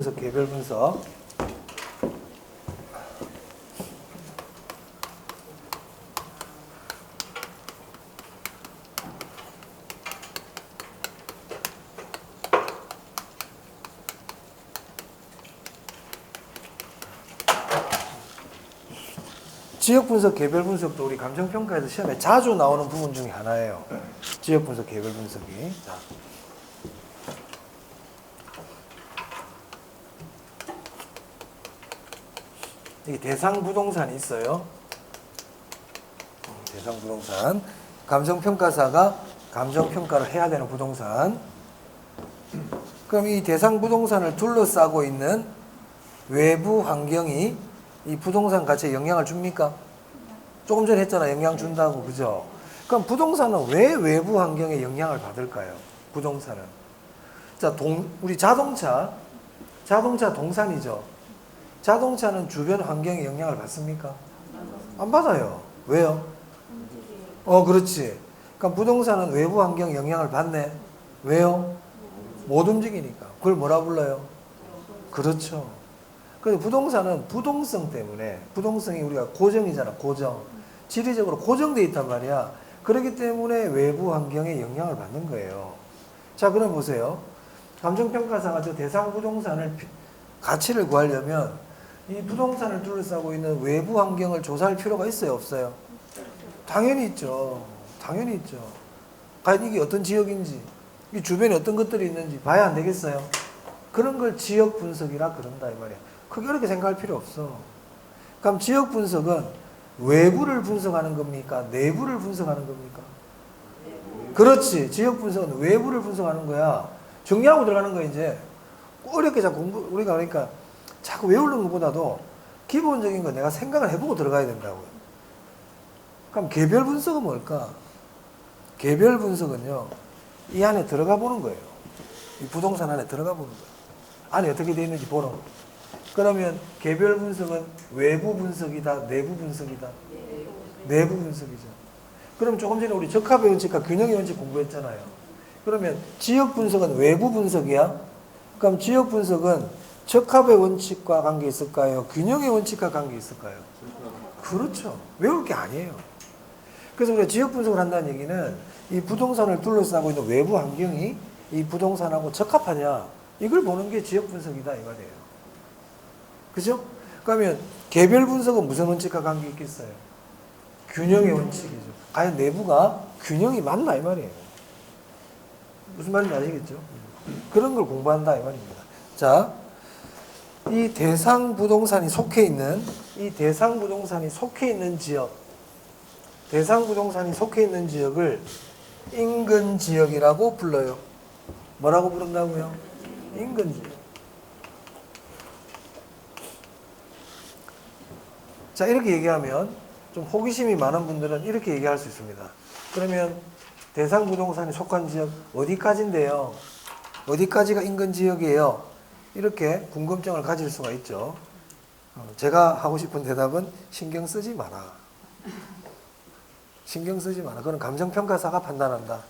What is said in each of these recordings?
그래서 개별 분석. 지역 분석, 개별 분석도 우리 감정평가에서 시험에 자주 나오는 부분 중에 하나예요. 지역 분석, 개별 분석이. 자. 이게 대상 부동산이 있어요. 대상 부동산. 감정평가사가 감정평가를 해야 되는 부동산. 그럼 이 대상 부동산을 둘러싸고 있는 외부 환경이 이 부동산 가치에 영향을 줍니까? 조금 전에 했잖아. 영향 준다고. 그죠? 그럼 부동산은 왜 외부 환경에 영향을 받을까요? 부동산은. 자, 우리 자동차 동산이죠. 자동차는 주변 환경에 영향을 받습니까? 안 받아요. 왜요? 그렇지. 그럼 부동산은 외부 환경 영향을 받네. 왜요? 못 움직이니까. 그걸 뭐라 불러요? 그렇죠. 그래서 부동산은 부동성 때문에, 부동성이 우리가 고정이잖아. 고정. 지리적으로 고정되어 있단 말이야. 그렇기 때문에 외부 환경에 영향을 받는 거예요. 자, 그럼 보세요. 감정평가사가 저 대상 부동산을 가치를 구하려면 이 부동산을 둘러싸고 있는 외부 환경을 조사할 필요가 있어요, 없어요? 당연히 있죠. 당연히 있죠. 과연 이게 어떤 지역인지, 이 주변에 어떤 것들이 있는지 봐야 안 되겠어요? 그런 걸 지역 분석이라 그런다 이 말이야. 크게 그렇게 생각할 필요 없어. 그럼 지역 분석은 외부를 분석하는 겁니까? 내부를 분석하는 겁니까? 그렇지. 지역 분석은 외부를 분석하는 거야. 정리하고 들어가는 거야, 이제. 어렵게 자꾸 우리가 그러니까 자꾸 외우는 것보다도 기본적인 거 내가 생각을 해보고 들어가야 된다고요. 그럼 개별 분석은 뭘까? 개별 분석은요, 이 안에 들어가 보는 거예요. 이 부동산 안에 들어가 보는 거예요. 안에 어떻게 되어 있는지 보는 거예요. 그러면 개별 분석은 외부 분석이다, 내부 분석이다? 내부 분석이죠. 그럼 조금 전에 우리 적합의 원칙과 균형의 원칙 공부했잖아요. 그러면 지역 분석은 외부 분석이야? 그럼 지역 분석은 적합의 원칙과 관계 있을까요? 균형의 원칙과 관계 있을까요? 그렇죠. 외울 게 아니에요. 그래서 우리가 지역 분석을 한다는 얘기는 이 부동산을 둘러싸고 있는 외부 환경이 이 부동산하고 적합하냐, 이걸 보는 게 지역 분석이다 이 말이에요. 그죠? 그러면 개별 분석은 무슨 원칙과 관계 있겠어요? 균형의 원칙이죠. 과연 내부가 균형이 맞나 이 말이에요. 무슨 말인지 아시겠죠? 그런 걸 공부한다 이 말입니다. 자, 이 대상 부동산이 속해 있는 지역, 대상 부동산이 속해 있는 지역을 인근 지역이라고 불러요. 뭐라고 부른다고요? 인근 지역. 자, 이렇게 얘기하면 좀 호기심이 많은 분들은 이렇게 얘기할 수 있습니다. 그러면 대상 부동산이 속한 지역 어디까지인데요? 어디까지가 인근 지역이에요? 이렇게 궁금증을 가질 수가 있죠. 제가 하고 싶은 대답은 신경 쓰지 마라. 신경 쓰지 마라. 그건 감정평가사가 판단한다.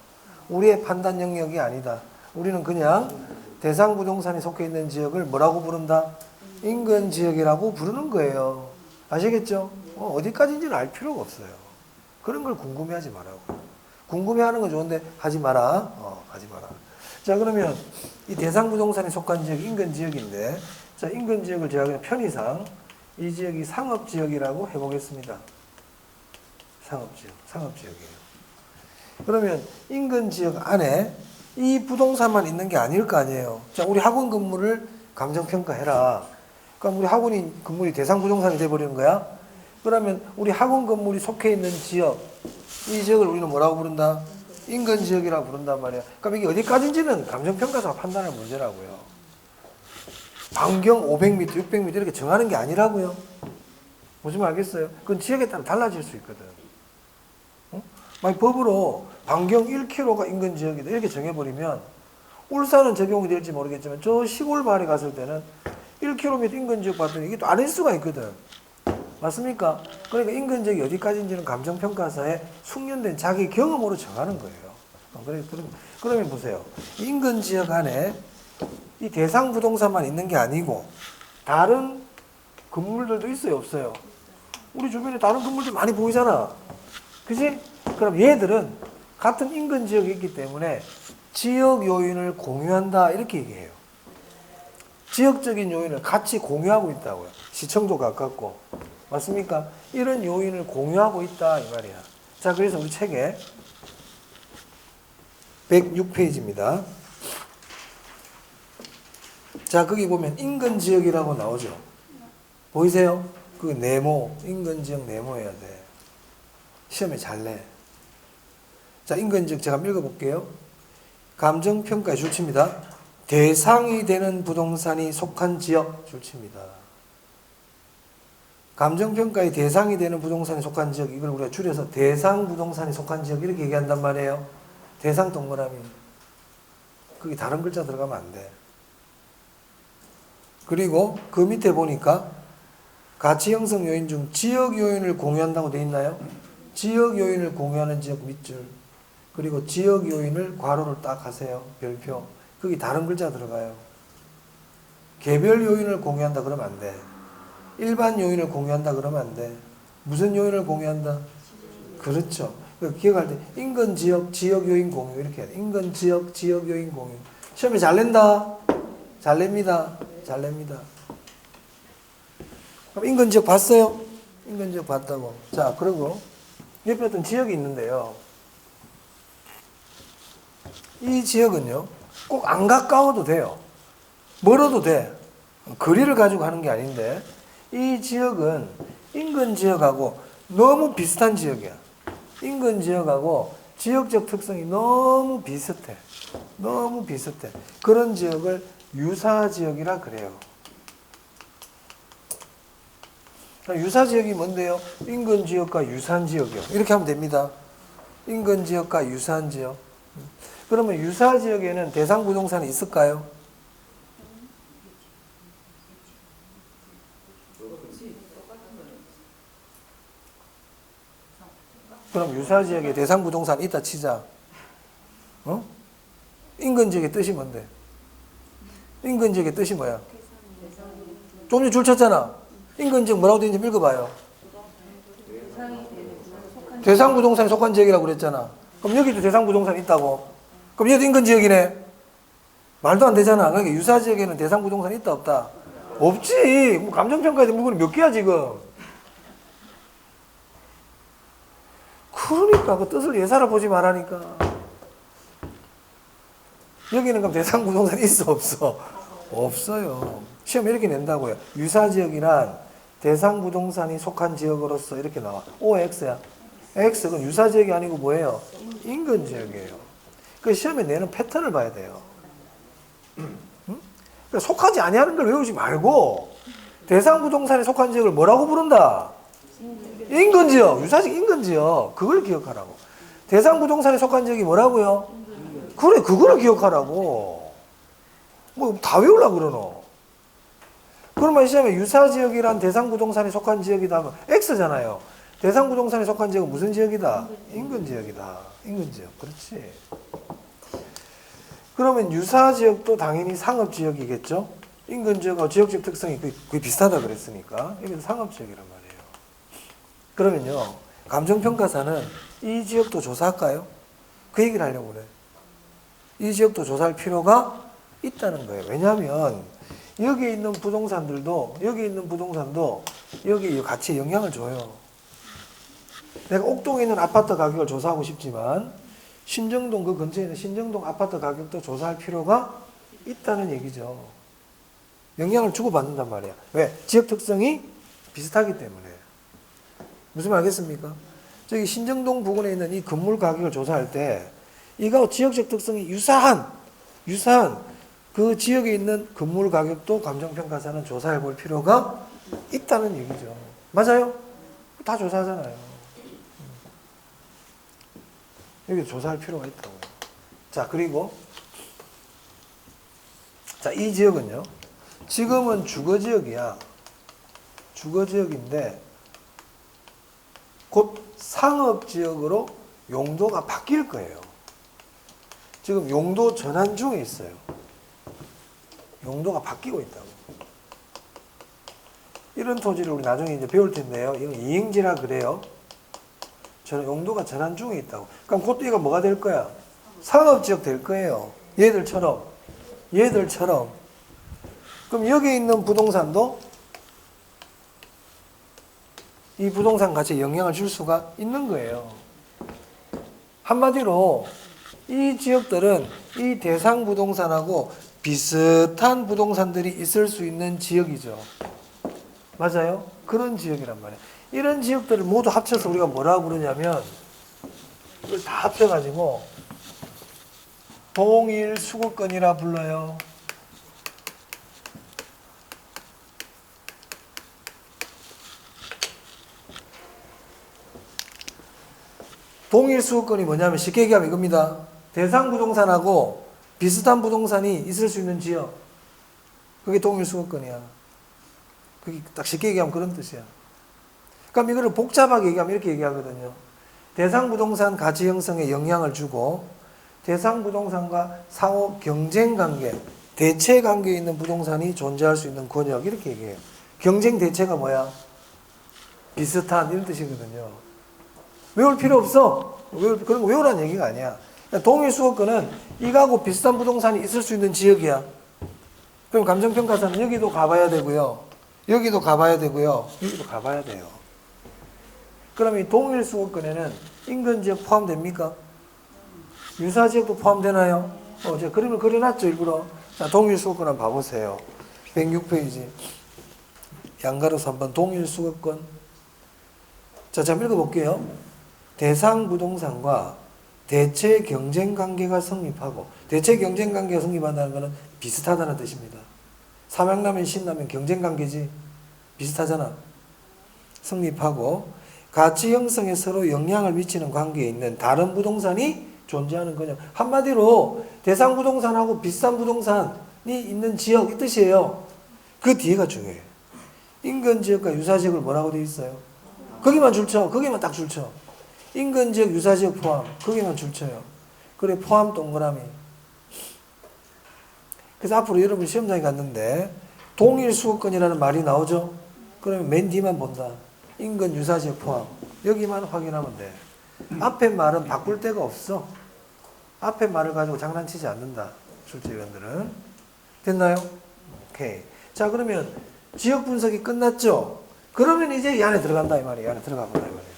우리의 판단 영역이 아니다. 우리는 그냥 대상 부동산이 속해 있는 지역을 뭐라고 부른다? 인근 지역이라고 부르는 거예요. 아시겠죠? 어디까지인지는 알 필요가 없어요. 그런 걸 궁금해하지 말라고. 궁금해하는 건 좋은데 하지 마라. 하지 마라. 자, 그러면 이 대상 부동산에 속한 지역이 인근 지역인데, 자, 인근 지역을 제가 그냥 편의상 이 지역이 상업지역이라고 해보겠습니다. 상업지역이에요. 그러면 인근 지역 안에 이 부동산만 있는 게 아닐 거 아니에요. 자, 우리 학원 건물을 감정평가해라. 그럼 우리 학원 건물이 대상 부동산이 돼버리는 거야? 그러면 우리 학원 건물이 속해 있는 지역, 이 지역을 우리는 뭐라고 부른다? 인근 지역이라고 부른단 말이야. 그럼 이게 어디까지인지는 감정평가사가 판단할 문제라고요. 반경 500m, 600m 이렇게 정하는 게 아니라고요. 무슨 말 알겠어요? 그건 지역에 따라 달라질 수 있거든. 만약 법으로 반경 1km가 인근 지역이다 이렇게 정해버리면 울산은 적용이 될지 모르겠지만 저 시골 마을에 갔을 때는 1km 인근 지역 봤더니 이게 또 아닐 수가 있거든. 맞습니까? 그러니까 인근 지역이 어디까지인지는 감정평가사에 숙련된 자기 경험으로 정하는 거예요. 그러면 보세요. 인근 지역 안에 이 대상 부동산만 있는 게 아니고 다른 건물들도 있어요, 없어요? 우리 주변에 다른 건물들 많이 보이잖아. 그지? 그럼 얘들은 같은 인근 지역에 있기 때문에 지역 요인을 공유한다 이렇게 얘기해요. 지역적인 요인을 같이 공유하고 있다고요. 시청도 가깝고. 맞습니까? 이런 요인을 공유하고 있다 이 말이야. 자, 그래서 우리 책에 106페이지입니다. 자, 거기 보면 인근 지역이라고 나오죠. 보이세요? 그 네모, 인근 지역 네모해야 돼. 시험에 잘 내. 자, 인근 지역 제가 한번 읽어볼게요. 감정평가의 줄치입니다. 대상이 되는 부동산이 속한 지역 줄치입니다. 감정평가의 대상이 되는 부동산이 속한 지역, 이걸 우리가 줄여서 대상 부동산이 속한 지역 이렇게 얘기한단 말이에요. 대상 동그라미. 거기 다른 글자 들어가면 안 돼. 그리고 그 밑에 보니까 가치 형성 요인 중 지역 요인을 공유한다고 되어 있나요? 지역 요인을 공유하는 지역 밑줄. 그리고 지역 요인을 괄호를 딱 하세요. 별표. 거기 다른 글자 들어가요. 개별 요인을 공유한다 그러면 안 돼. 일반 요인을 공유한다 그러면 안 돼. 무슨 요인을 공유한다? 그렇죠. 기억할 때 인근 지역, 지역 요인 공유 이렇게 해야 돼. 인근 지역, 지역 요인 공유. 시험에 잘 낸다? 잘 냅니다. 잘 냅니다. 그럼 인근 지역 봤어요? 인근 지역 봤다고. 자, 그리고 옆에 어떤 지역이 있는데요. 이 지역은요, 꼭 안 가까워도 돼요. 멀어도 돼. 거리를 가지고 하는 게 아닌데, 이 지역은 인근 지역하고 너무 비슷한 지역이야. 인근 지역하고 지역적 특성이 너무 비슷해. 너무 비슷해. 그런 지역을 유사지역이라 그래요. 유사지역이 뭔데요? 인근 지역과 유사한 지역이요. 이렇게 하면 됩니다. 인근 지역과 유사한 지역. 그러면 유사지역에는 대상 부동산이 있을까요? 그럼 유사지역에 대상 부동산이 있다 치자. 어? 인근 지역의 뜻이 뭔데? 인근 지역의 뜻이 뭐야? 좀 전에 줄 쳤잖아. 인근 지역 뭐라고 되는지 읽어봐요. 대상 부동산에 속한 지역이라고 그랬잖아. 그럼 여기도 대상 부동산이 있다고. 그럼 얘도 인근 지역이네. 말도 안 되잖아. 그러니까 유사 지역에는 대상 부동산이 있다 없다? 없지. 뭐 감정평가에 대한 물건이 몇 개야 지금. 그러니까 그 뜻을 예사를 보지 말라니까. 여기는 그럼 대상 부동산이 있어 없어? 없어요. 시험 이렇게 낸다고요. 유사 지역이란 대상 부동산이 속한 지역으로서 이렇게 나와. OX야. X는 유사 지역이 아니고 뭐예요? 인근 지역이에요. 그 시험에 내는 패턴을 봐야 돼요. 그러니까 속하지 아니하는 걸 외우지 말고 대상 부동산에 속한 지역을 뭐라고 부른다? 인근 지역, 유사지역 인근 지역. 그걸 기억하라고. 대상 부동산에 속한 지역이 뭐라고요? 그래, 그거를 기억하라고. 뭐 다 외우려고 그러노. 그러면 시험에 유사지역이란 대상 부동산에 속한 지역이다 하면 X잖아요. 대상 부동산에 속한 지역은 무슨 지역이다? 인근 지역이다. 인근 지역. 그렇지. 그러면 유사지역도 당연히 상업지역이겠죠? 인근 지역하고 지역적 특성이 거의 비슷하다 그랬으니까. 이게 상업지역이란 말이에요. 그러면요, 감정평가사는 이 지역도 조사할까요? 그 얘기를 하려고 그래. 이 지역도 조사할 필요가 있다는 거예요. 왜냐하면 여기에 있는 부동산들도 여기 같이 영향을 줘요. 내가 옥동에 있는 아파트 가격을 조사하고 싶지만 신정동 그 근처에 있는 신정동 아파트 가격도 조사할 필요가 있다는 얘기죠. 영향을 주고받는단 말이야. 왜? 지역 특성이 비슷하기 때문에. 무슨 말 알겠습니까? 저기 신정동 부근에 있는 이 건물 가격을 조사할 때 이거 지역적 특성이 유사한 그 지역에 있는 건물 가격도 감정평가사는 조사해 볼 필요가 있다는 얘기죠. 맞아요? 다 조사하잖아요. 여기 조사할 필요가 있다고요. 자, 그리고 자, 이 지역은요. 지금은 주거지역이야. 주거지역인데 곧 상업지역으로 용도가 바뀔 거예요. 지금 용도 전환 중에 있어요. 용도가 바뀌고 있다고. 이런 토지를 우리 나중에 이제 배울 텐데요. 이건 이행지라 그래요. 저는 용도가 전환 중에 있다고. 그럼 그것도 얘가 뭐가 될 거야? 상업지역 될 거예요. 얘들처럼. 그럼 여기 있는 부동산도 이 부동산 가치에 영향을 줄 수가 있는 거예요. 한마디로 이 지역들은 이 대상 부동산하고 비슷한 부동산들이 있을 수 있는 지역이죠. 맞아요? 그런 지역이란 말이에요. 이런 지역들을 모두 합쳐서 우리가 뭐라고 부르냐면 이걸 다 합쳐가지고 동일 수거권이라 불러요. 동일 수거권이 뭐냐면 쉽게 얘기하면 이겁니다. 대상 부동산하고 비슷한 부동산이 있을 수 있는 지역. 그게 동일 수거권이야. 그게 딱 쉽게 얘기하면 그런 뜻이야. 그럼 이거를 복잡하게 얘기하면 이렇게 얘기하거든요. 대상 부동산 가치 형성에 영향을 주고 대상 부동산과 상호 경쟁 관계, 대체 관계에 있는 부동산이 존재할 수 있는 권역 이렇게 얘기해요. 경쟁 대체가 뭐야? 비슷한 이런 뜻이거든요. 외울 필요 없어. 그런 거 외우라는 얘기가 아니야. 동일 수거권은 이거하고 비슷한 부동산이 있을 수 있는 지역이야. 그럼 감정평가사는 여기도 가봐야 되고요. 여기도 가봐야 되고요. 여기도 가봐야 돼요. 그럼 이 동일 수거권에는 인근 지역 포함됩니까? 유사 지역도 포함되나요? 제가 그림을 그려놨죠, 일부러. 자, 동일 수거권 한번 봐보세요. 106페이지. 양가로서 한번 동일 수거권. 자, 잠깐 읽어볼게요. 대상 부동산과 대체 경쟁 관계가 성립하고, 대체 경쟁 관계가 성립한다는 것은 비슷하다는 뜻입니다. 삼양라면, 신라면 경쟁 관계지. 비슷하잖아. 성립하고, 가치 형성에 서로 영향을 미치는 관계에 있는 다른 부동산이 존재하는 거냐. 한마디로 대상 부동산하고 비슷한 부동산이 있는 지역 이 뜻이에요. 그 뒤에가 중요해요. 인근 지역과 유사 지역을 뭐라고 되어 있어요? 거기만 줄쳐. 거기만 딱 줄쳐. 인근 지역, 유사 지역 포함. 거기만 줄쳐요. 그래, 포함 동그라미. 그래서 앞으로 여러분 시험장에 갔는데 동일 수거권이라는 말이 나오죠? 그러면 맨 뒤만 본다. 인근, 유사 지역 포함. 여기만 확인하면 돼. 앞에 말은 바꿀 데가 없어. 앞에 말을 가지고 장난치지 않는다. 출제위원들은. 됐나요? 오케이. 자, 그러면 지역 분석이 끝났죠? 그러면 이제 이 안에 들어간다 이 말이에요. 이 안에 들어가 본다 이 말이에요.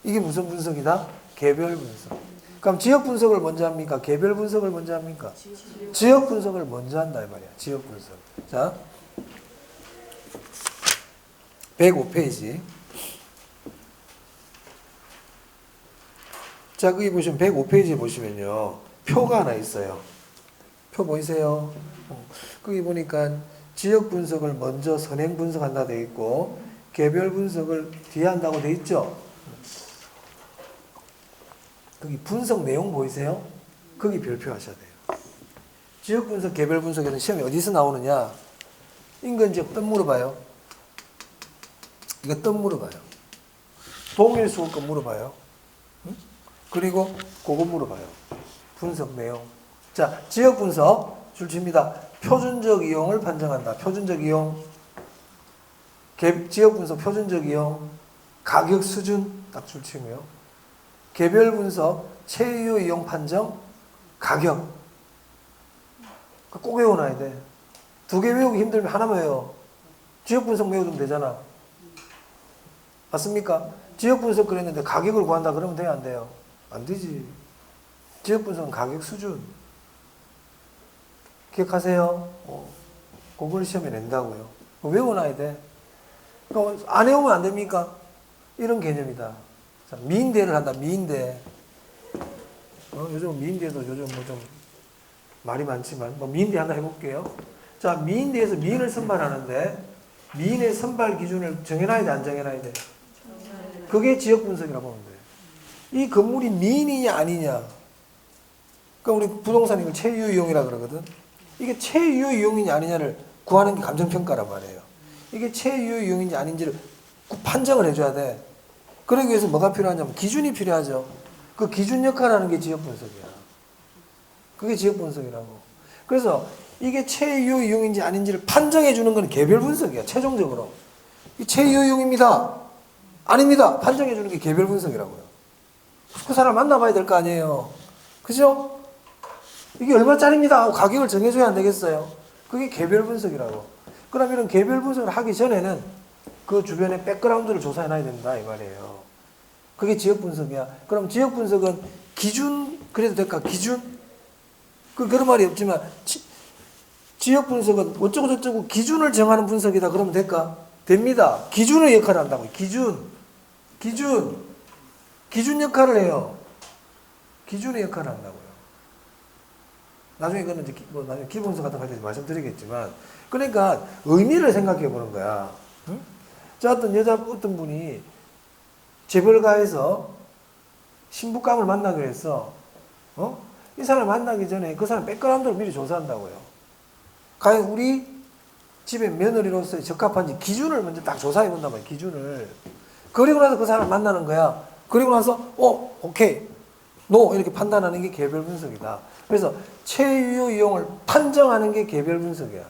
이게 무슨 분석이다? 개별 분석. 그럼 지역 분석을 먼저 합니까? 개별 분석을 먼저 합니까? 지역 분석을 먼저 한다 이 말이야. 지역 분석. 자, 105페이지. 자, 거기 보시면 105페이지 보시면요. 표가 하나 있어요. 표 보이세요? 거기 보니까 지역 분석을 먼저 선행 분석한다 돼 있고 개별 분석을 뒤에 한다고 돼 있죠? 거기 분석 내용 보이세요? 거기 별표 하셔야 돼요. 지역 분석, 개별 분석에는 시험이 어디서 나오느냐? 인근 지역 뜸 물어봐요. 이거 뜸 물어봐요. 동일 수거권 물어봐요. 응? 그리고 그거 물어봐요. 분석 내용. 자, 지역 분석 줄칩니다. 표준적 이용을 판정한다. 표준적 이용. 지역 분석 표준적 이용. 가격 수준 딱 줄치고요. 개별 분석 체유 이용 판정. 가격. 꼭 외워놔야 돼. 두 개 외우기 힘들면 하나만 외워. 지역 분석 외우면 되잖아. 맞습니까? 지역 분석 그랬는데 가격을 구한다 그러면 돼요? 안 돼요? 안 되지. 지역 분석은 가격 수준. 기억하세요? 그걸 시험에 낸다고요. 외워놔야 돼. 안 외우면 안 됩니까? 이런 개념이다. 자, 미인대를 한다. 미인대. 요즘 미인대도 요즘 뭐 좀 말이 많지만 미인대 하나 해볼게요. 자, 미인대에서 미인을 선발하는데 미인의 선발 기준을 정해놔야 돼? 안 정해놔야 돼? 그게 지역 분석이라고 보면 돼. 이 건물이 미인이냐 아니냐. 그러니까 우리 부동산 이걸 체유 이용이라 그러거든. 이게 체유 이용이냐 아니냐를 구하는 게 감정평가란 말이에요. 이게 체유 이용인지 아닌지를 판정을 해줘야 돼. 그러기 위해서 뭐가 필요하냐면 기준이 필요하죠. 그 기준 역할을 하는 게 지역 분석이야. 그게 지역 분석이라고. 그래서 이게 최유 이용인지 아닌지를 판정해 주는 건 개별 분석이야. 최종적으로. 이 최유 이용입니다. 아닙니다. 판정해 주는 게 개별 분석이라고요. 그 사람 만나봐야 될 거 아니에요. 그죠? 이게 얼마짜리입니다 하고 가격을 정해줘야 안 되겠어요. 그게 개별 분석이라고. 그러면 개별 분석을 하기 전에는 그 주변의 백그라운드를 조사해놔야 된다 이 말이에요. 그게 지역 분석이야. 그럼 지역 분석은 기준 그래도 될까? 기준? 그런 말이 없지만 지역 분석은 어쩌고 저쩌고 기준을 정하는 분석이다 그러면 될까? 됩니다. 기준의 역할을 한다고요. 기준 역할을 해요. 기준의 역할을 한다고요. 나중에 그거는 이제 나중에 기본서 같은 거 할 때 말씀드리겠지만, 그러니까 의미를 생각해 보는 거야. 응? 자, 어떤 분이 재벌가에서 신부감을 만나기로 했어. 이 사람 만나기 전에 그 사람 백그라운드를 미리 조사한다고요. 과연 우리 집의 며느리로서 적합한지 기준을 먼저 딱 조사해 본단 말이야. 기준을. 그리고 나서 그 사람 만나는 거야. 그리고 나서 오케이, 노 이렇게 판단하는 게 개별 분석이다. 그래서 최유 이용을 판정하는 게 개별 분석이야.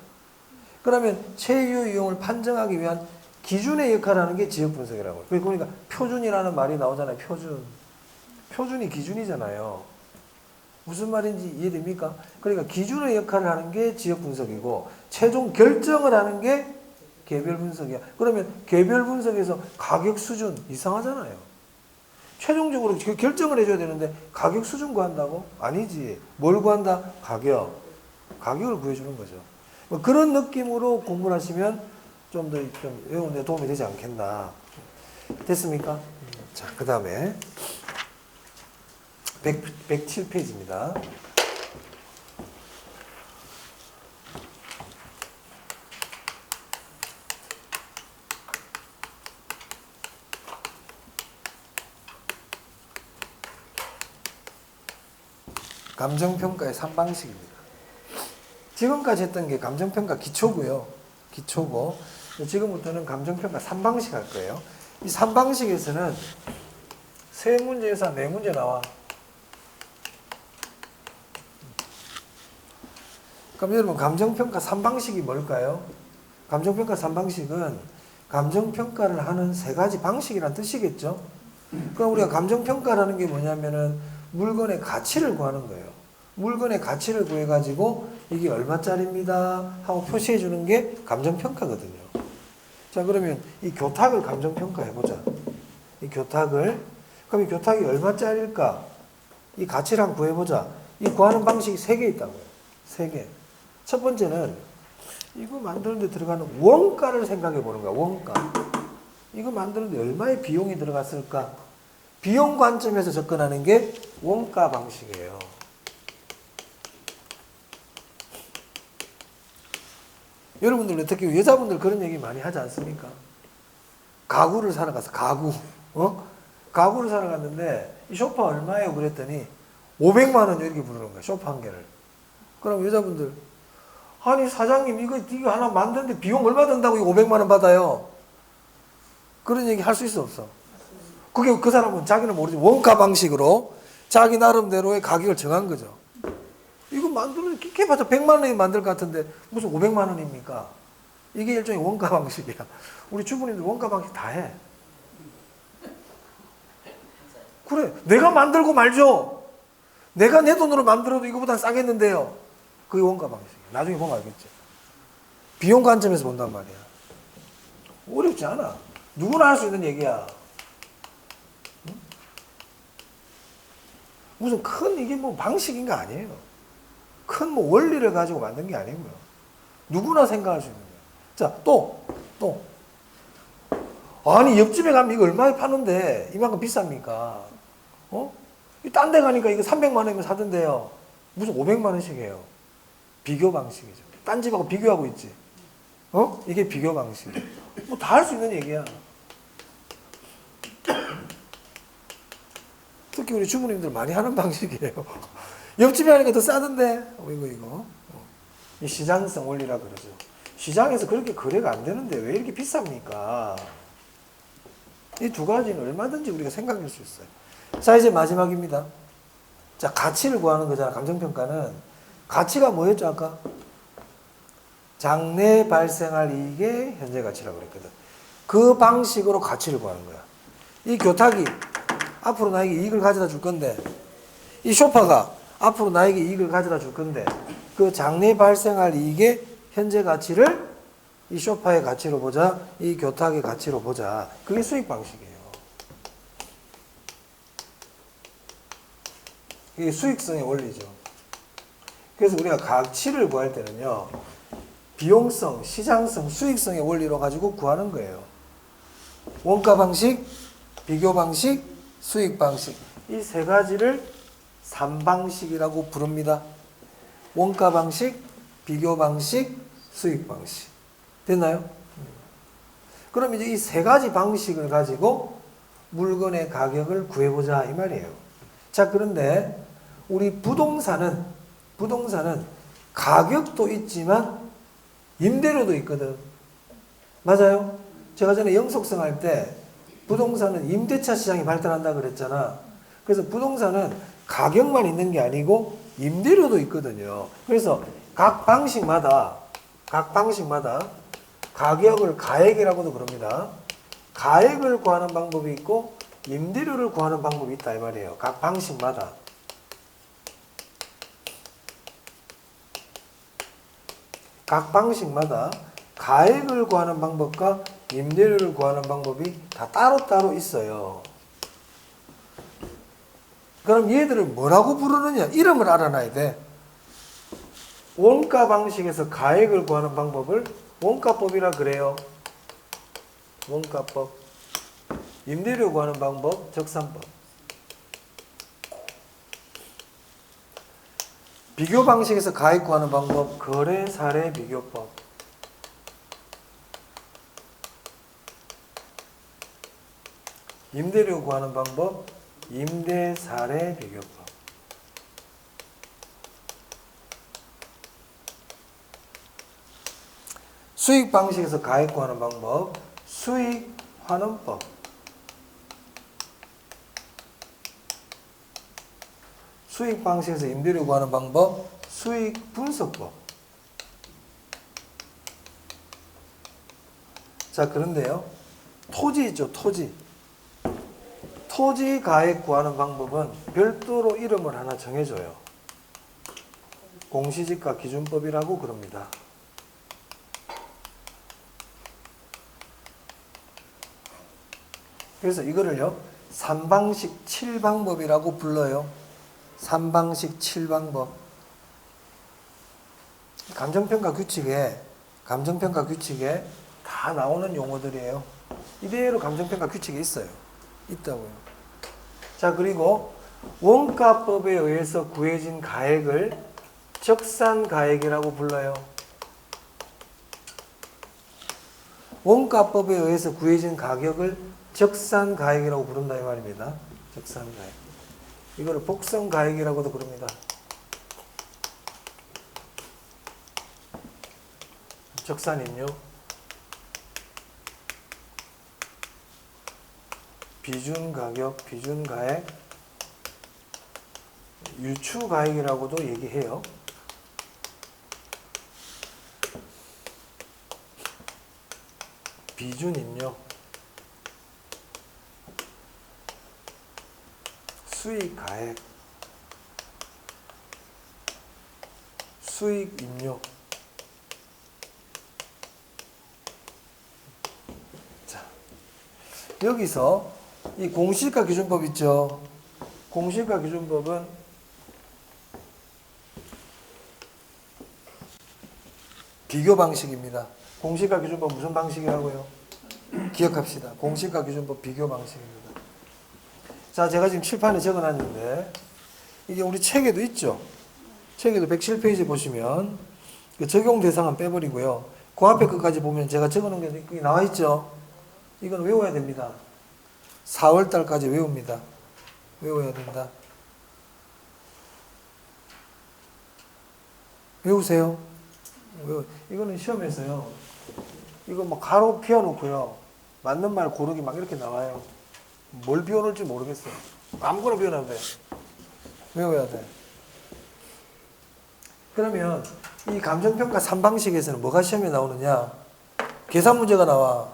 그러면 최유 이용을 판정하기 위한 기준의 역할을 하는 게 지역 분석이라고. 그러니까 표준이라는 말이 나오잖아요. 표준이 기준이잖아요. 무슨 말인지 이해됩니까? 그러니까 기준의 역할을 하는 게 지역 분석이고 최종 결정을 하는 게 개별 분석이야. 그러면 개별 분석에서 가격 수준 이상하잖아요. 최종적으로 결정을 해줘야 되는데 가격 수준 구한다고? 아니지. 뭘 구한다? 가격을 구해주는 거죠. 뭐 그런 느낌으로 공부를 하시면 좀 더 외우는 데 도움이 되지 않겠나. 됐습니까? 자, 그 다음에 107페이지입니다. 감정평가의 3방식입니다. 지금까지 했던 게 감정평가 기초고요. 기초고 지금부터는 감정평가 3방식 할 거예요. 이 3방식에서는 3문제에서 4문제 나와. 그럼 여러분 감정평가 3방식이 뭘까요? 감정평가 3방식은 감정평가를 하는 3가지 방식이란 뜻이겠죠? 그럼 우리가 감정평가라는 게 뭐냐면은 물건의 가치를 구하는 거예요. 물건의 가치를 구해가지고 이게 얼마짜리입니다 하고 표시해 주는 게 감정평가거든요. 자, 그러면 이 교탁을 감정평가 해보자. 이 교탁을. 그럼 이 교탁이 얼마짜리일까? 이 가치를 한번 구해보자. 이 구하는 방식이 3개 있다고요. 3개. 첫 번째는 이거 만드는 데 들어가는 원가를 생각해 보는 거야. 원가. 이거 만드는 데 얼마의 비용이 들어갔을까? 비용 관점에서 접근하는 게 원가 방식이에요. 여러분들 특히 여자분들 그런 얘기 많이 하지 않습니까? 가구를 사러 가서 가구를 사러 갔는데 이 소파 얼마예요? 그랬더니 500만 원 이렇게 부르는 거야. 소파 한 개를. 그럼 여자분들 아니 사장님 이거 하나 만드는데 비용 얼마 든다고 이거 500만 원 받아요? 그런 얘기 할 수 있어 없어? 그게 그 사람은 자기는 모르지. 원가 방식으로 자기 나름대로의 가격을 정한 거죠. 이거 만드는 게 해봤자 100만 원이 만들 것 같은데 무슨 500만 원입니까? 이게 일종의 원가 방식이야. 우리 주부님들 원가 방식 다 해. 그래, 내가 만들고 말죠. 내가 내 돈으로 만들어도 이거보다 싸겠는데요. 그게 원가 방식이야. 나중에 보면 알겠지. 비용 관점에서 본단 말이야. 어렵지 않아. 누구나 할 수 있는 얘기야. 응? 무슨 큰 이게 뭐 방식인 거 아니에요. 큰 뭐 원리를 가지고 만든 게 아니고요. 누구나 생각할 수 있는 거예요. 자, 또. 아니, 옆집에 가면 이거 얼마에 파는데 이만큼 비쌉니까? 딴 데 가니까 이거 300만 원이면 사던데요. 무슨 500만 원씩 해요. 비교 방식이죠. 딴 집하고 비교하고 있지. 이게 비교 방식이에요. 뭐 다 할 수 있는 얘기야. 특히 우리 주부님들 많이 하는 방식이에요. 옆집에 하니까 더 싸던데. 이거. 이 시장성 원리라 그러죠. 시장에서 그렇게 거래가 안 되는데 왜 이렇게 비쌉니까? 이 두 가지는 얼마든지 우리가 생각할 수 있어요. 자, 이제 마지막입니다. 자, 가치를 구하는 거잖아. 감정평가는. 가치가 뭐였죠, 아까? 장래 발생할 이익의 현재 가치라고 그랬거든. 그 방식으로 가치를 구하는 거야. 이 교탁이 앞으로 나에게 이익을 가져다 줄 건데, 이 소파가 앞으로 나에게 이익을 가져다 줄 건데, 그 장래 발생할 이익의 현재 가치를 이 소파의 가치로 보자, 이 교탁의 가치로 보자. 그게 수익 방식이에요. 이게 수익성의 원리죠. 그래서 우리가 가치를 구할 때는요, 비용성, 시장성, 수익성의 원리로 가지고 구하는 거예요. 원가 방식, 비교 방식, 수익 방식. 이 세 가지를 3방식이라고 부릅니다. 원가 방식, 비교 방식, 수익 방식. 됐나요? 그럼 이제 이 세 가지 방식을 가지고 물건의 가격을 구해보자 이 말이에요. 자, 그런데 우리 부동산은 가격도 있지만 임대료도 있거든. 맞아요? 제가 전에 영속성 할 때 부동산은 임대차 시장이 발달한다 그랬잖아. 그래서 부동산은 가격만 있는 게 아니고 임대료도 있거든요. 그래서 각 방식마다 가격을 가액이라고도 그럽니다. 가액을 구하는 방법이 있고 임대료를 구하는 방법이 있다 이 말이에요. 각 방식마다. 각 방식마다 가액을 구하는 방법과 임대료를 구하는 방법이 다 따로따로 있어요. 그럼 얘들을 뭐라고 부르느냐? 이름을 알아놔야 돼. 원가 방식에서 가액을 구하는 방법을 원가법이라 그래요. 원가법. 임대료 구하는 방법, 적산법. 비교 방식에서 가액 구하는 방법, 거래 사례 비교법. 임대료 구하는 방법, 임대 사례 비교법. 수익 방식에서 가액 구하는 방법, 수익 환원법. 수익 방식에서 임대료 구하는 방법, 수익 분석법. 자, 그런데요, 토지 있죠, 토지. 토지 가액 구하는 방법은 별도로 이름을 하나 정해줘요. 공시지가 기준법이라고 그럽니다. 그래서 이거를요, 3방식 7방법이라고 불러요. 3방식 7방법. 감정평가 규칙에 다 나오는 용어들이에요. 이대로 감정평가 규칙에 있어요. 있다고요. 자, 그리고 원가법에 의해서 구해진 가액을 적산가액이라고 불러요. 원가법에 의해서 구해진 가격을 적산가액이라고 부른다 이 말입니다. 적산가액. 이거를 복선가액이라고도 부릅니다. 적산입요. 비준가격, 비준가액, 유추가액이라고도 얘기해요. 비준입요. 수익가액, 수익임요. 자, 여기서 이 공시지가 기준법 있죠. 공시지가 기준법은 비교 방식입니다. 공시지가 기준법 무슨 방식이라고요? 기억합시다. 공시지가 기준법 비교 방식입니다. 자, 제가 지금 칠판에 적어놨는데 이게 우리 책에도 있죠. 책에도 107페이지 보시면 그 적용 대상은 빼버리고요. 그 앞에 끝까지 보면 제가 적어놓은 게 여기 나와 있죠. 이건 외워야 됩니다. 4월 달까지 외웁니다. 외워야 된다. 외우세요. 이거는 시험에서요. 이거 뭐 가로 비워놓고요. 맞는 말 고르기 막 이렇게 나와요. 뭘 비워놓을지 모르겠어요. 아무거나 비워놔도 돼. 외워야 돼. 그러면 이 감정평가 3방식에서는 뭐가 시험에 나오느냐? 계산 문제가 나와.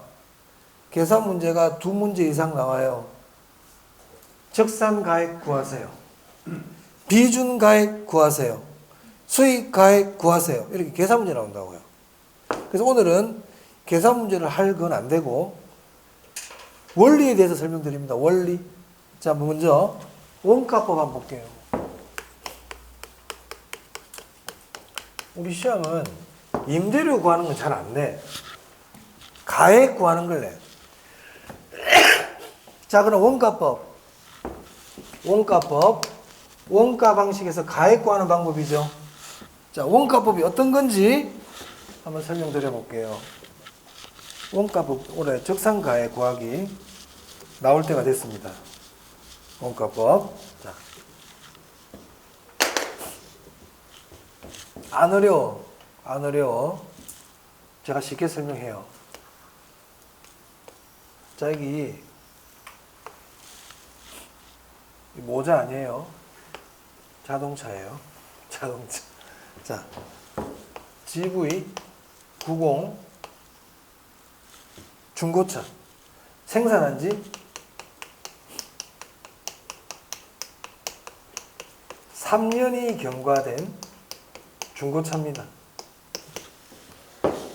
계산 문제가 2문제 이상 나와요. 적산가액 구하세요. 비준가액 구하세요. 수익가액 구하세요. 이렇게 계산 문제 나온다고요. 그래서 오늘은 계산 문제를 할 건 안 되고 원리에 대해서 설명드립니다. 원리. 자, 먼저 원가법 한번 볼게요. 우리 시험은 임대료 구하는 건 잘 안 내. 가액 구하는 걸 내. 자, 그럼 원가법. 원가 방식에서 가액 구하는 방법이죠. 자, 원가법이 어떤 건지 한번 설명드려 볼게요. 원가법, 올해 적산가액 구하기 나올 때가 됐습니다. 원가법. 자. 안 어려워. 제가 쉽게 설명해요. 자, 여기 모자 아니에요. 자동차예요. 자동차. 자, GV90 중고차 생산한 지 3년이 경과된 중고차입니다.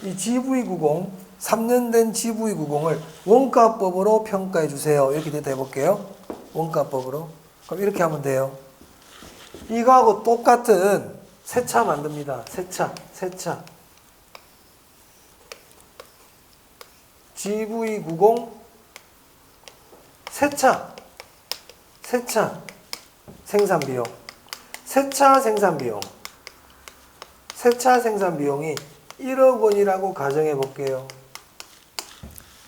이 GV90 3년 된 GV90을 원가법으로 평가해 주세요. 이렇게 대답해 볼게요. 원가법으로. 그럼 이렇게 하면 돼요. 이거하고 똑같은 새 차 만듭니다. 새 차. GV90 새 차 생산 비용. 새 차 생산 비용이 1억 원이라고 가정해 볼게요.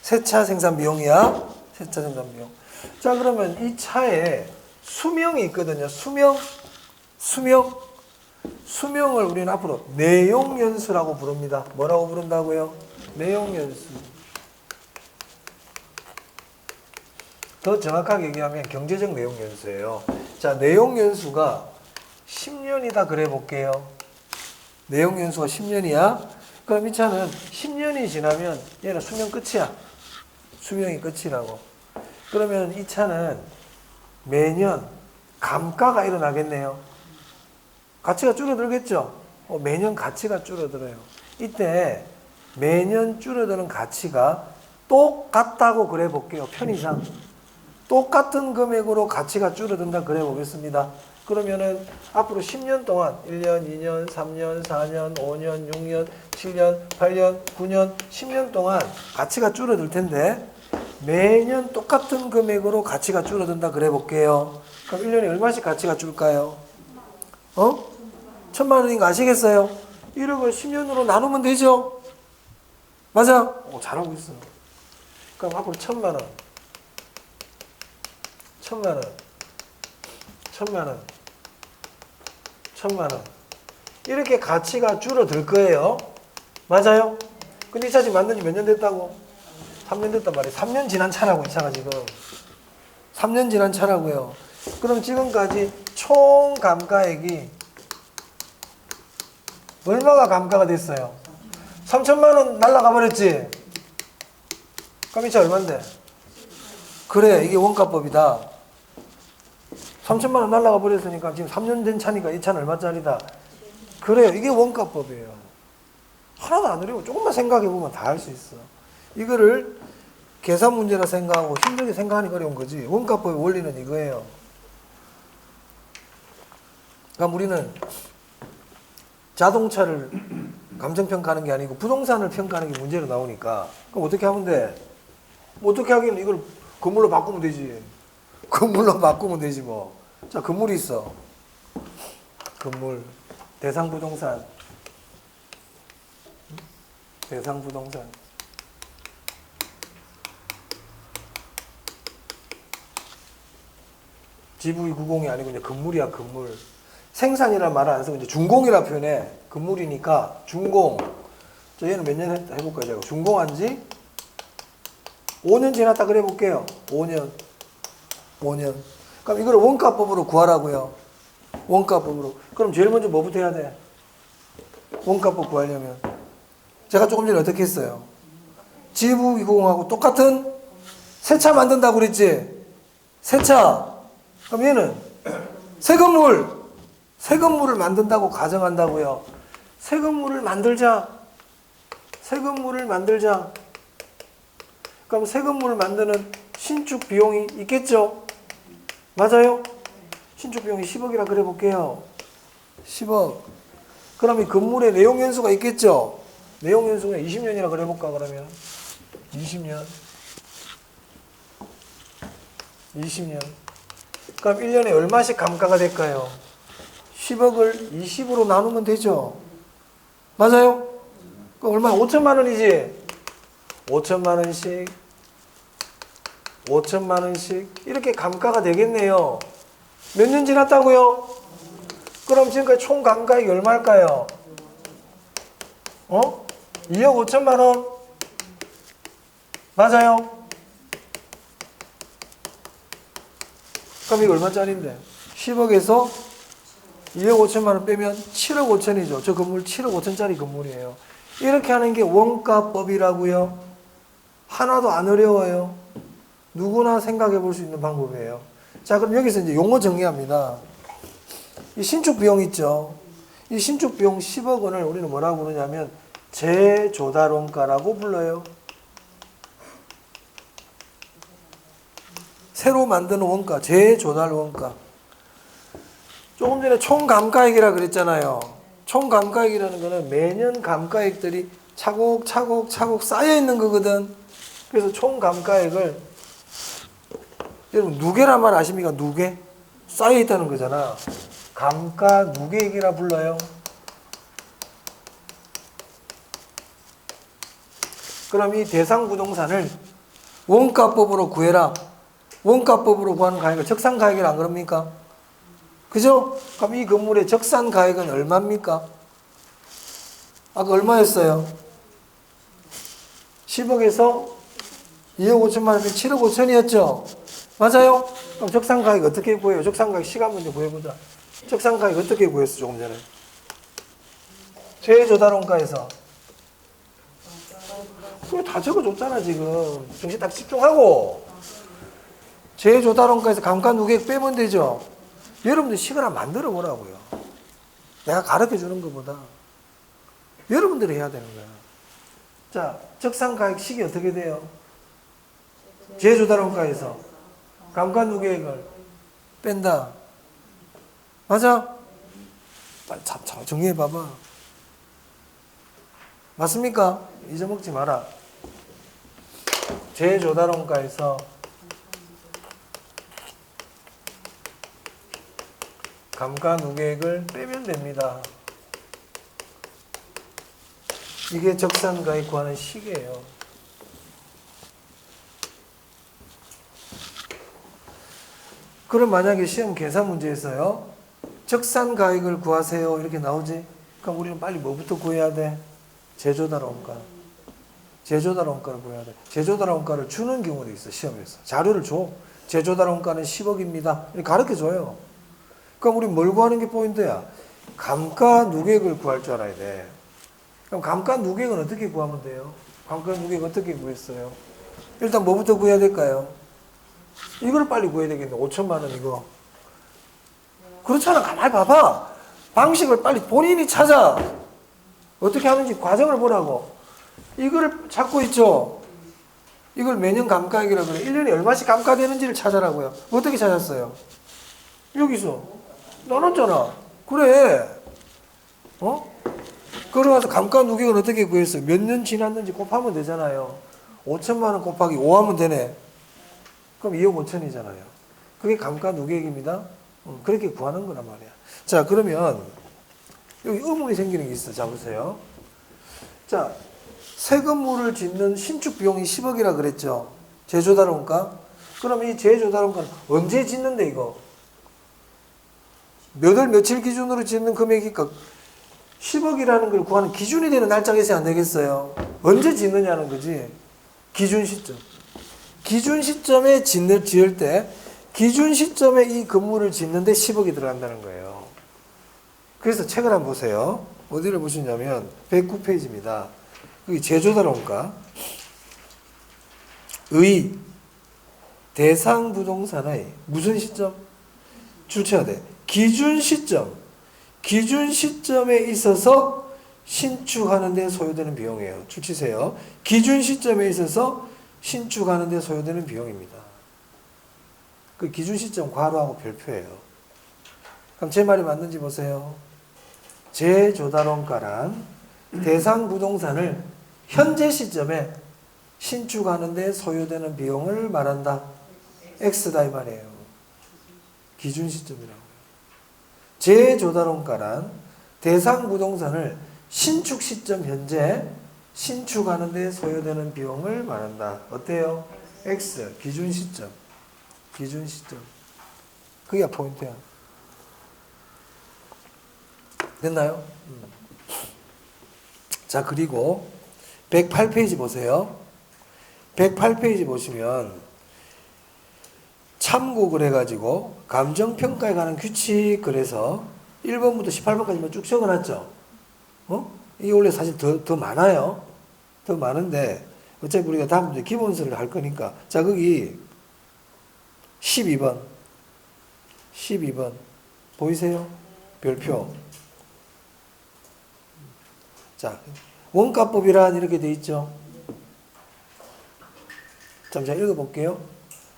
새 차 생산 비용이야. 새 차 생산 비용. 자, 그러면 이 차에 수명이 있거든요. 수명을 우리는 앞으로 내용연수라고 부릅니다. 뭐라고 부른다고요? 내용연수. 더 정확하게 얘기하면 경제적 내용연수예요. 자, 내용연수가 10년이다 그래 볼게요. 내용연수가 10년이야. 그럼 이 차는 10년이 지나면 얘는 수명 끝이야. 수명이 끝이라고. 그러면 이 차는 매년 감가가 일어나겠네요. 가치가 줄어들겠죠? 매년 가치가 줄어들어요. 이때 매년 줄어드는 가치가 똑같다고 그래 볼게요. 편의상. 똑같은 금액으로 가치가 줄어든다 그래 보겠습니다. 그러면은 앞으로 10년 동안 1년, 2년, 3년, 4년, 5년, 6년, 7년, 8년, 9년, 10년 동안 가치가 줄어들 텐데 매년 똑같은 금액으로 가치가 줄어든다 그래 볼게요. 그럼 1년에 얼마씩 가치가 줄까요? 1,000만 원인 거 아시겠어요? 1억을 10년으로 나누면 되죠? 맞아? 잘하고 있어. 그럼 앞으로 1,000만 원. 1,000만 원. 이렇게 가치가 줄어들 거예요. 맞아요? 근데 이 차 지금 만든 지 몇 년 됐다고? 3년 됐단 말이에요. 3년 지난 차라고, 이 차가 지금. 3년 지난 차라고요. 그럼 지금까지 총 감가액이 얼마가 감가가 됐어요? 3,000만 원 날라가 버렸지? 그럼 이 차 얼만데? 그래, 이게 원가법이다. 3,000만 원 날라가 버렸으니까 지금 3년 된 차니까 이 차는 얼마짜리다? 그래요, 이게 원가법이에요. 하나도 안 어려워. 조금만 생각해 보면 다 할 수 있어. 이거를 계산 문제라 생각하고 힘들게 생각하니까 어려운 거지. 원가법의 원리는 이거예요. 그럼 우리는 자동차를 감정평가하는 게 아니고 부동산을 평가하는 게 문제로 나오니까 그럼 어떻게 하면 돼? 어떻게 하기는 이걸 건물로 바꾸면 되지. 건물로 바꾸면 되지 뭐. 자, 건물이 있어. 건물. 대상부동산. GV90이 아니고 이제 건물이야, 건물. 생산이라는 말을 안 쓰고 이제 준공이라 표현해. 건물이니까 준공. 자, 얘는 몇 년 해볼까요? 제가 준공한 지 5년 지났다 그래 볼게요. 5년. 그럼 이걸 원가법으로 구하라고요. 원가법으로. 그럼 제일 먼저 뭐부터 해야 돼? 원가법 구하려면. 제가 조금 전에 어떻게 했어요? 지부기공하고 똑같은 세차 만든다고 그랬지? 세차. 그럼 얘는 새 건물을 만든다고 가정한다고요. 새 건물을 만들자. 그럼 새 건물을 만드는 신축 비용이 있겠죠? 맞아요? 신축 비용이 10억이라 그래 볼게요. 10억. 그럼 이 건물에 내용 연수가 있겠죠? 내용 연수가 20년이라 그래 볼까 그러면? 20년. 그럼 1년에 얼마씩 감가가 될까요? 10억을 20으로 나누면 되죠? 맞아요? 그럼 얼마? 5천만 원이지? 5천만 원씩 이렇게 감가가 되겠네요. 몇 년 지났다고요? 그럼 지금까지 총 감가액이 얼마일까요? 2억 5천만 원? 맞아요? 그럼 이거 얼마짜리인데? 10억에서 2억 5천만 원 빼면 7억 5천이죠. 저 건물 7억 5천짜리 건물이에요. 이렇게 하는 게 원가법이라고요. 하나도 안 어려워요. 누구나 생각해 볼 수 있는 방법이에요. 자, 그럼 여기서 이제 용어 정리합니다. 이 신축 비용 있죠. 이 신축 비용 10억 원을 우리는 뭐라고 부르냐면 재조달원가라고 불러요. 새로 만드는 원가, 재조달 원가. 조금 전에 총감가액이라 그랬잖아요. 총감가액이라는 거는 매년 감가액들이 차곡차곡 쌓여 있는 거거든. 그래서 총감가액을 여러분 누계란 말 아십니까? 누계? 쌓여 있다는 거잖아. 감가 누계액이라 불러요. 그럼 이 대상 부동산을 원가법으로 구해라. 원가법으로 구하는 가액을 적산가액이라 안 그럽니까? 그죠? 그럼 이 건물의 적산가액은 얼마입니까? 아까 얼마였어요? 10억에서 2억 5천만 원이면 7억 5천이었죠? 맞아요? 그럼 적산가액 어떻게 구해요? 적산가액 시간 문제 구해보자. 적산가액 어떻게 구했어 조금 전에? 재조달원가에서. 그거 다 적어줬잖아 지금. 정신 딱 집중하고. 재조달원가에서 감가누계액 빼면 되죠? 여러분들 식을 한번 만들어 보라고요. 내가 가르쳐 주는 것보다 여러분들이 해야 되는 거야. 자, 적산가액 식이 어떻게 돼요? 재조달원가에서 감가누계액을 뺀다. 맞아? 빨리 참 정리해 봐봐. 맞습니까? 잊어먹지 마라. 재조달원가에서 감가누계액을 빼면 됩니다. 이게 적산가액 구하는 식이에요. 그럼 만약에 시험 계산 문제에서요, 적산가액을 구하세요 이렇게 나오지? 그럼 우리는 빨리 뭐부터 구해야 돼? 재조달원가. 재조달원가를 구해야 돼. 재조달원가를 주는 경우도 있어 시험에서. 자료를 줘. 재조달원가는 10억입니다. 이렇게 가르쳐줘요. 그럼 우리 뭘 구하는 게 포인트야? 감가누계액을 구할 줄 알아야 돼. 그럼 감가누계액은 어떻게 구하면 돼요? 감가누계액 어떻게 구했어요? 일단 뭐부터 구해야 될까요? 이걸 빨리 구해야 되겠네. 5천만 원 이거. 그렇잖아. 가만히 봐봐. 방식을 빨리 본인이 찾아. 어떻게 하는지 과정을 보라고. 이거를 찾고 있죠. 이걸 매년 감가액이라고 그래. 1년에 얼마씩 감가되는지를 찾아라고요. 어떻게 찾았어요? 여기서 나눴잖아. 그래. 그러면서 감가누계액은 어떻게 구했어요? 몇 년 지났는지 곱하면 되잖아요. 5천만 원 곱하기 5 하면 되네. 그럼 2억 5천이잖아요. 그게 감가누계액입니다. 그렇게 구하는 거란 말이야. 자, 그러면 여기 의문이 생기는 게 있어. 자, 보세요. 자, 새 건물을 짓는 신축 비용이 10억이라 그랬죠. 재조달원가. 그럼 이 재조달원가는 언제 짓는데 이거? 몇 월 며칠 기준으로 짓는 금액이니까 10억이라는 걸 구하는 기준이 되는 날짜가 있어야 안 되겠어요? 언제 짓느냐는 거지. 기준 시점. 기준 시점에 지을 때 기준 시점에 이 건물을 짓는데 10억이 들어간다는 거예요. 그래서 책을 한번 보세요. 어디를 보시냐면 109페이지입니다. 여기 제조다론가 의 대상 부동산의 무슨 시점? 줄쳐야 돼. 기준 시점. 기준 시점에 있어서 신축하는 데 소요되는 비용이에요. 줄치세요. 기준 시점에 있어서 신축하는 데 소요되는 비용입니다. 그 기준 시점 괄호하고 별표예요. 그럼 제 말이 맞는지 보세요. 제조달원가란 대상 부동산을 현재 시점에 신축하는 데 소요되는 비용을 말한다. X다 이 말이에요. 기준 시점이라고요. 제조달원가란 대상 부동산을 신축 시점 현재 신축하는 데 소요되는 비용을 말한다. 어때요? X 기준 시점. 기준 시점. 그게 포인트야. 됐나요? 자, 그리고 108페이지 보세요. 108페이지 보시면 참고를 해가지고 감정평가에 관한 규칙 그래서 1번부터 18번까지만 쭉 적어놨죠. 이게 원래 사실 더 많아요. 더 많은데 어차피 우리가 다음 문제 기본서를 할 거니까. 자, 거기 12번 보이세요? 별표. 자, 원가법이란 이렇게 돼 있죠. 잠시만 읽어볼게요.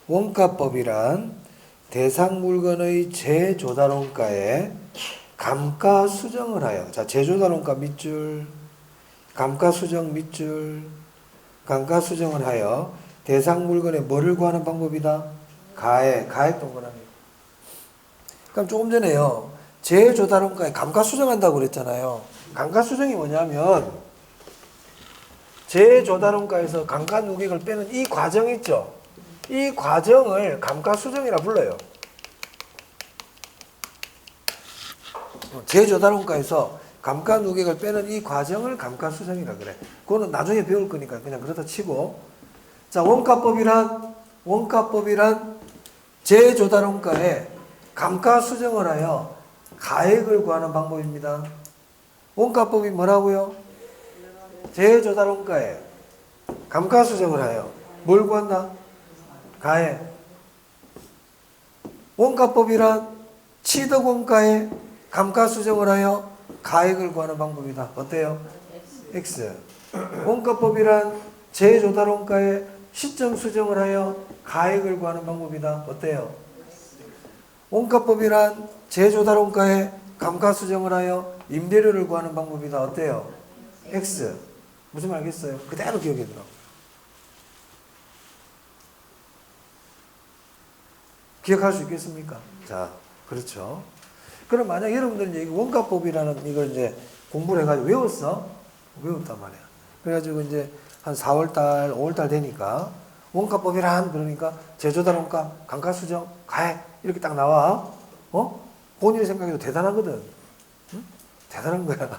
원가법이란 대상 물건의 제조달원가에 감가 수정을 하여, 자, 제조달원가 밑줄, 감가 수정 밑줄, 감가 수정을 하여 대상 물건에 뭐를 구하는 방법이다? 가액 동그라미. 그럼 조금 전에요, 제조달원가에 감가 수정한다고 그랬잖아요. 감가 수정이 뭐냐면 제조달원가에서 감가 누객을 빼는 이 과정 있죠. 이 과정을 감가 수정이라 불러요. 제조달원가에서 감가 누객을 빼는 이 과정을 감가 수정이라 그래. 그거는 나중에 배울 거니까 그냥 그렇다 치고. 자, 원가법이란 제조달원가에 감가 수정을 하여 가액을 구하는 방법입니다. 원가법이 뭐라고요? 제조달원가에 감가 수정을 하여 뭘 구한다? 가액. 원가법이란 취득원가에 감가 수정을 하여 가액을 구하는 방법이다. 어때요? X. 원가법이란 제조달원가에 시점 수정을 하여 가액을 구하는 방법이다. 어때요? 원가법이란 제조달원가에 감가 수정을 하여 임대료를 구하는 방법이다. 어때요? X. 무슨 말 알겠어요? 그대로 기억해 두라고. 기억할 수 있겠습니까? 자, 그렇죠. 그럼 만약 여러분들 이제 원가법이라는 이걸 이제 공부를 해가지고 외웠어? 외웠단 말이야. 그래가지고 이제 한 4월달, 5월달 되니까 원가법이란 그러니까 제조달원가, 감가수정, 가액 이렇게 딱 나와. 본인의 생각에도 대단하거든. 응? 대단한 거야.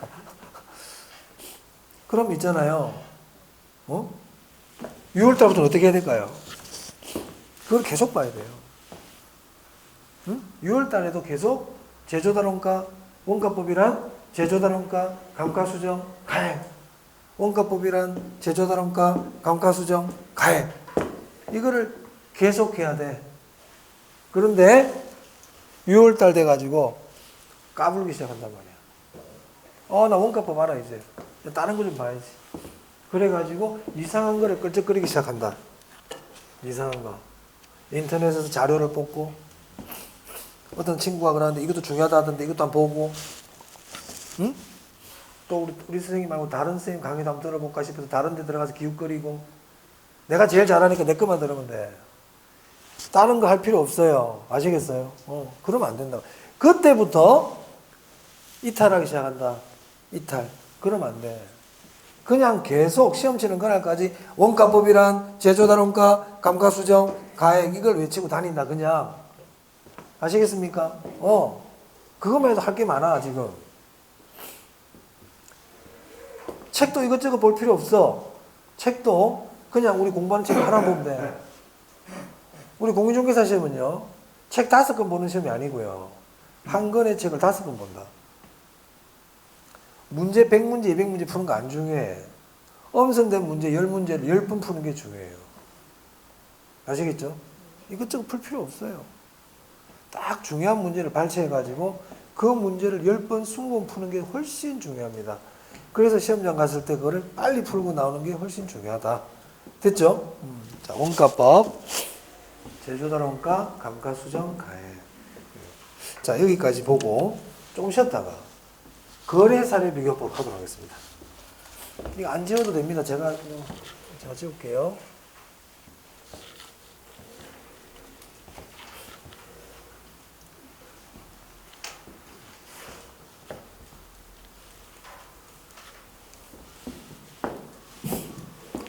그럼 있잖아요. 6월달부터 어떻게 해야 될까요? 그걸 계속 봐야 돼요. 응? 6월달에도 계속 제조달원가, 원가법이란 제조달원가, 감가수정, 가액. 원가법이란 제조달원가, 감가수정, 가액. 이거를 계속 해야 돼. 그런데 6월달 돼가지고 까불기 시작한단 말이야. 나 원가법 알아 이제. 다른 거 좀 봐야지. 그래가지고 이상한 거를 끌적거리기 시작한다. 이상한 거. 인터넷에서 자료를 뽑고 어떤 친구가 그러는데 이것도 중요하다 하던데 이것도 안 보고, 응? 또 우리 선생님 말고 다른 선생님 강의도 한번 들어볼까 싶어서 다른 데 들어가서 기웃거리고. 내가 제일 잘하니까 내 것만 들으면 돼. 다른 거 할 필요 없어요. 아시겠어요? 그러면 안 된다. 그때부터 이탈하기 시작한다. 이탈. 그러면 안 돼. 그냥 계속 시험 치는 그날까지 원가법이란 제조달원가, 감가수정, 가액 이걸 외치고 다닌다. 그냥. 아시겠습니까? 그것만 해도 할 게 많아 지금. 책도 이것저것 볼 필요 없어. 책도 그냥 우리 공부하는 책 하나 보면 돼. 우리 공인중개사 시험은요, 책 5권 보는 시험이 아니고요, 한 권의 책을 5권 본다. 문제 100문제, 200문제 푸는 거 안 중요해. 엄선된 문제 10문제를 10번 푸는 게 중요해요. 아시겠죠? 이것저것 풀 필요 없어요. 딱 중요한 문제를 발췌해가지고 그 문제를 10번, 20번 푸는 게 훨씬 중요합니다. 그래서 시험장 갔을 때 그거를 빨리 풀고 나오는 게 훨씬 중요하다. 됐죠? 자, 원가법. 제조달 원가, 감가수정, 가해. 자, 여기까지 보고 조금 쉬었다가 거래 사례 비교법 하도록 하겠습니다. 이거 안 지워도 됩니다. 제가 지울게요.